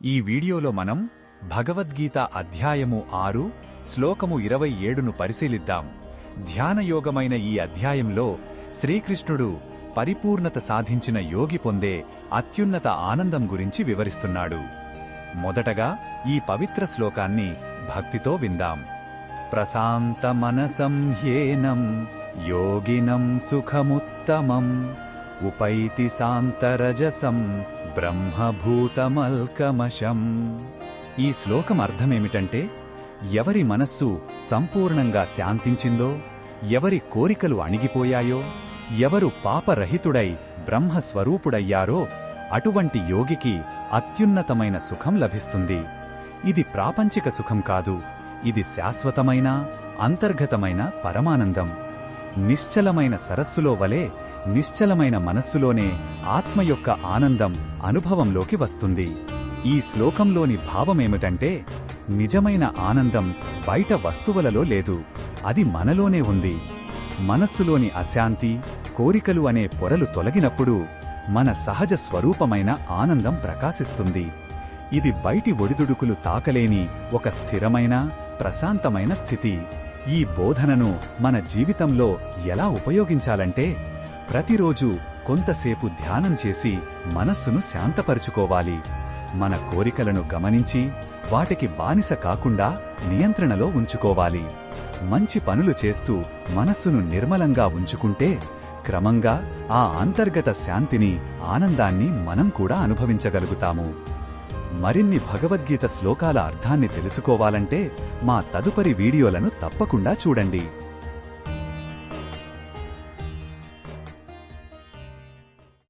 ఈ వీడియోలో మనం భగవద్గీత అధ్యాయము 6 శ్లోకము 27ను పరిశీలిద్దాం. ధ్యానయోగమైన ఈ అధ్యాయంలో శ్రీకృష్ణుడు పరిపూర్ణత సాధించిన యోగి పొందే అత్యున్నత ఆనందం గురించి వివరిస్తున్నాడు. మొదటగా ఈ పవిత్ర శ్లోకాన్ని భక్తితో విందాం. ప్రశాంత మనసం హ్యేనం యోగినం సుఖముత్తమం ఉపైతి శాంతరజసం బ్రహ్మభూతమల్కమశం. ఈ శ్లోకం అర్థమేమిటంటే, ఎవరి మనస్సు సంపూర్ణంగా శాంతించిందో, ఎవరి కోరికలు అణిగిపోయాయో, ఎవరు పాపరహితుడై బ్రహ్మస్వరూపుడయ్యారో అటువంటి యోగికి అత్యున్నతమైన సుఖం లభిస్తుంది. ఇది ప్రాపంచిక సుఖం కాదు, ఇది శాశ్వతమైన అంతర్గతమైన పరమానందం. నిశ్చలమైన సరస్సులో వలె నిశ్చలమైన మనస్సులోనే ఆత్మ యొక్క ఆనందం అనుభవంలోకి వస్తుంది. ఈ శ్లోకంలోని భావమేమిటంటే, నిజమైన ఆనందం బయట వస్తువులలో లేదు, అది మనలోనే ఉంది. మనస్సులోని అశాంతి, కోరికలు అనే పొరలు తొలగినప్పుడు మన సహజ స్వరూపమైన ఆనందం ప్రకాశిస్తుంది. ఇది బయటి ఒడిదుడుకులు తాకలేని ఒక స్థిరమైన, ప్రశాంతమైన స్థితి. ఈ బోధనను మన జీవితంలో ఎలా ఉపయోగించాలంటే, ప్రతిరోజు కొంతసేపు ధ్యానం చేసి మనస్సును శాంతపరుచుకోవాలి. మన కోరికలను గమనించి వాటికి బానిస కాకుండా నియంత్రణలో ఉంచుకోవాలి. మంచి పనులు చేస్తూ మనస్సును నిర్మలంగా ఉంచుకుంటే క్రమంగా ఆ అంతర్గత శాంతిని, ఆనందాన్ని మనం కూడా అనుభవించగలుగుతాము. మరిన్ని భగవద్గీత శ్లోకాల అర్థాన్ని తెలుసుకోవాలంటే మా తదుపరి వీడియోలను తప్పకుండా చూడండి.